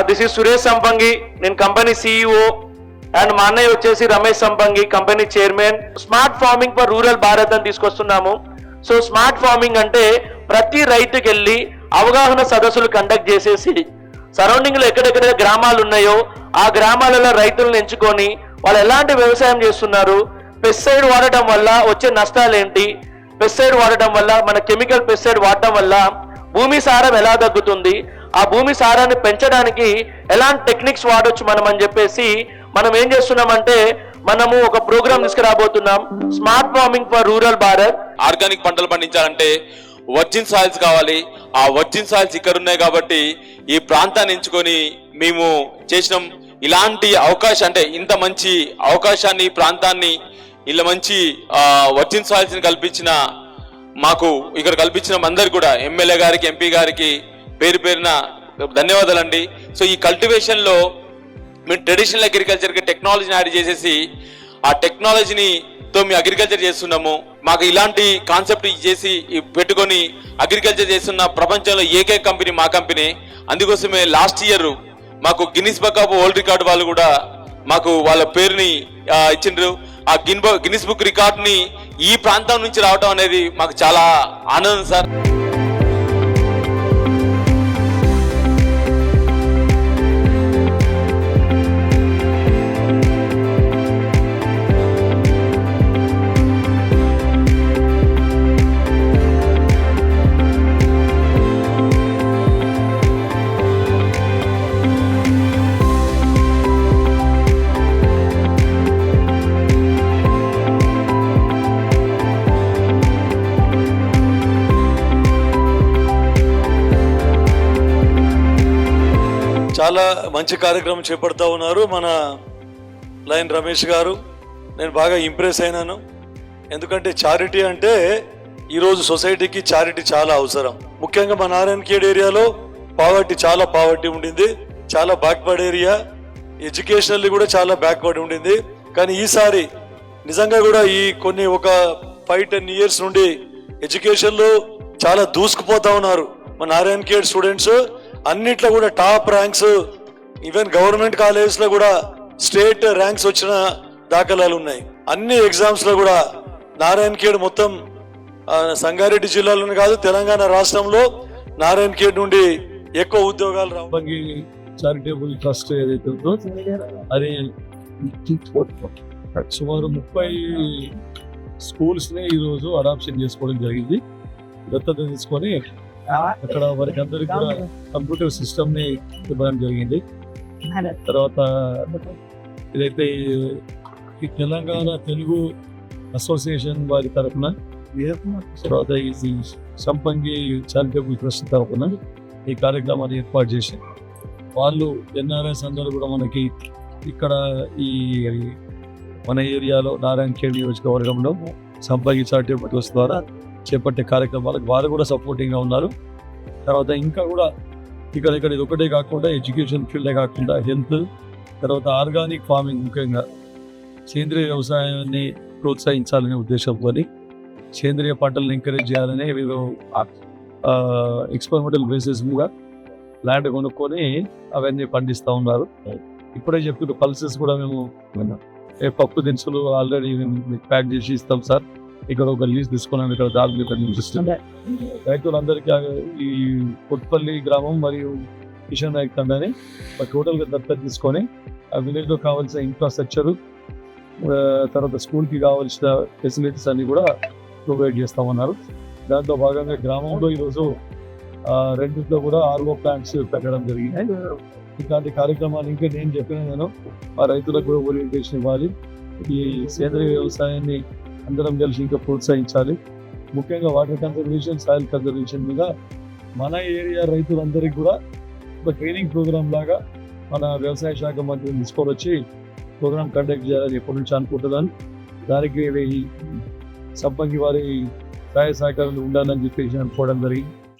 This is Suresh సంపంగి, నేను company CEO, and మా అన్నయ్య వచ్చేసి రమేష్ సంపంగి, company chairman. Smart farming for rural Bharat అని తీసుకొస్తున్నాము. సో స్మార్ట్ ఫార్మింగ్ అంటే ప్రతి రైతుకి వెళ్ళి అవగాహన సదస్సులు కండక్ట్ చేసేసి సరౌండింగ్లో ఎక్కడెక్కడ గ్రామాలు ఉన్నాయో ఆ గ్రామాలలో రైతులను ఎంచుకొని వాళ్ళు ఎలాంటి వ్యవసాయం చేస్తున్నారు, పెస్టిసైడ్ వాడటం వల్ల వచ్చే నష్టాలు ఏంటి, పెస్టిసైడ్ వాడటం వల్ల మన కెమికల్ పెస్టిసైడ్ వాడటం వల్ల భూమి సారం ఎలా తగ్గుతుంది, ఆ భూమి సారాన్ని పెంచడానికి ఎలాంటి టెక్నిక్స్ వాడొచ్చు మనం అని చెప్పేసి మనం ఏం చేస్తున్నామంటే మనము ఒక ప్రోగ్రామ్ తీసుకురాబోతున్నాం, smart farming for rural Bharat. Organic పంటలు పండించాలంటే వర్జిన్ సాయిల్స్ కావాలి. ఆ వర్జిన్ సాయిల్స్ ఇక్కడ ఉన్నాయి కాబట్టి ఈ ప్రాంతాన్ని ఎంచుకొని మేము చేసినాం. ఇలాంటి అవకాశం అంటే ఇంత మంచి అవకాశాన్ని, ప్రాంతాన్ని, ఇలా మంచి వర్జిన్ సాయిల్స్ ని కల్పించిన మాకు ఇక్కడ కల్పించిన అందరు కూడా ఎమ్మెల్యే గారికి, ఎంపీ గారికి పేరు పేరున ధన్యవాదాలండి. సో ఈ కల్టివేషన్ లో మేము ట్రెడిషనల్ అగ్రికల్చర్ కి టెక్నాలజీని యాడ్ చేసేసి ఆ టెక్నాలజీని తో మేము అగ్రికల్చర్ చేస్తున్నాము. మాకు ఇలాంటి కాన్సెప్ట్ చేసి పెట్టుకొని అగ్రికల్చర్ చేస్తున్న ప్రపంచంలో ఏకైక కంపెనీ మా కంపెనీ. అందుకోసమే లాస్ట్ ఇయర్ మాకు Guinness book of world record వాళ్ళు కూడా మాకు వాళ్ళ పేరుని ఇచ్చిండ్రు. ఆ గిన్నిస్ బుక్ రికార్డ్ని ఈ ప్రాంతం నుంచి రావడం అనేది మాకు చాలా ఆనందం సార్. చాలా మంచి కార్యక్రమం చేపడతా ఉన్నారు మన లైన్ రమేష్ గారు. నేను బాగా ఇంప్రెస్ అయినాను. ఎందుకంటే చారిటీ అంటే ఈరోజు సొసైటీకి చారిటీ చాలా అవసరం. ముఖ్యంగా మన నారాయణఖేడ్ ఏరియాలో చాలా పావర్టీ ఉండింది, చాలా బ్యాక్వర్డ్ ఏరియా, ఎడ్యుకేషనల్లీ కూడా చాలా బ్యాక్వర్డ్ ఉండింది. కానీ ఈసారి నిజంగా కూడా ఈ ఒక 5-10 years నుండి ఎడ్యుకేషన్లో చాలా దూసుకుపోతా ఉన్నారు మన నారాయణఖేడ్ స్టూడెంట్స్. అన్నిట్లో కూడా top ranks, even government colleges లో కూడా స్టేట్ ర్యాంక్స్ వచ్చిన దాఖలాలు ఉన్నాయి. అన్ని ఎగ్జామ్స్ లో కూడా నారాయణఖేడ్ మొత్తం సంగారెడ్డి జిల్లాలోనే కాదు తెలంగాణ రాష్ట్రంలో నారాయణఖేడ్ నుండి ఎక్కువ ఉద్యోగాలు రావాలి. చారిటబుల్ ట్రస్ట్ ఏదైతే ఉందో అది సుమారు 30 స్కూల్స్ ని ఈరోజు అడాప్షన్ చేసుకోవడం జరిగింది. దత్తత తీసుకొని అక్కడ వారికి అందరికి కూడా కంప్యూటర్ సిస్టమ్ ని ఇవ్వడం జరిగింది. తర్వాత ఇదైతే ఈ తెలంగాణ తెలుగు అసోసియేషన్ వారి తరఫున, తర్వాత ఈ సంపంగి చారిటబుల్ ట్రస్ట్ తరఫున ఈ కార్యక్రమాన్ని ఏర్పాటు చేసి వాళ్ళు ఎన్ఆర్ఎస్ అందరూ కూడా మనకి ఇక్కడ ఈ మన ఏరియాలో నారాయణఖేడ్ నియోజకవర్గంలో సంపంగి చారిటబుల్ ట్రస్ట్ ద్వారా చేపట్టే కార్యక్రమాలకు వారు కూడా సపోర్టింగ్గా ఉన్నారు. తర్వాత ఇంకా కూడా ఇక్కడ ఇది ఒకటే కాకుండా ఎడ్యుకేషన్ ఫీల్డే కాకుండా హెల్త్, తర్వాత ఆర్గానిక్ ఫార్మింగ్, ముఖ్యంగా సేంద్రియ వ్యవసాయాన్ని ప్రోత్సహించాలనే ఉద్దేశంతో సేంద్రియ పంటలను ఎంకరేజ్ చేయాలని వీళ్ళు ఎక్స్పెరిమెంటల్ బేసిస్ మీద ల్యాండ్ కొనుక్కొని అవన్నీ పండిస్తూ ఉన్నారు. ఇప్పుడే చెప్తున్న పల్సెస్ కూడా మేము పప్పు దినుసులు ఆల్రెడీ ప్యాక్ చేసి ఇస్తాం సార్. ఇక్కడ ఒక లీజ్ తీసుకున్నాం. ఇక్కడ దాదాపు రైతులందరికీ ఈ కొట్పల్లి గ్రామం మరియు కిషన్ నాయక్ తండ్రి టోటల్గా దత్తత తీసుకొని ఆ విలేజ్లో కావాల్సిన ఇన్ఫ్రాస్ట్రక్చరు, తర్వాత స్కూల్కి కావాల్సిన ఫెసిలిటీస్ అన్ని కూడా ప్రొవైడ్ చేస్తామన్నారు. దాంట్లో భాగంగా గ్రామంలో ఈరోజు రెండింటిలో కూడా RO ప్లాంట్స్ పెట్టడం జరిగింది. ఇట్లాంటి కార్యక్రమాలు ఇంకా నేను చెప్పిన ఆ రైతులకు కూడా ఓరియంటేషన్ ఇవ్వాలి. ఈ సేంద్రియ వ్యవసాయాన్ని అందరం కలిసి ఇంకా ప్రోత్సహించాలి. ముఖ్యంగా వాటర్ కన్జర్వేషన్, సాయిల్ కన్జర్వేషన్ మీద మన ఏరియా రైతులందరికీ కూడా ఒక ట్రైనింగ్ ప్రోగ్రామ్ లాగా మన వ్యవసాయ శాఖ మంత్రిని తీసుకొని వచ్చి ప్రోగ్రామ్ కండక్ట్ చేయాలని ఎప్పటి నుంచి అనుకుంటున్నాను. దానికి సంపంగి వారి సహాయ సహకారాలు ఉండాలని చెప్పేసి అనుకోవడం జరిగింది.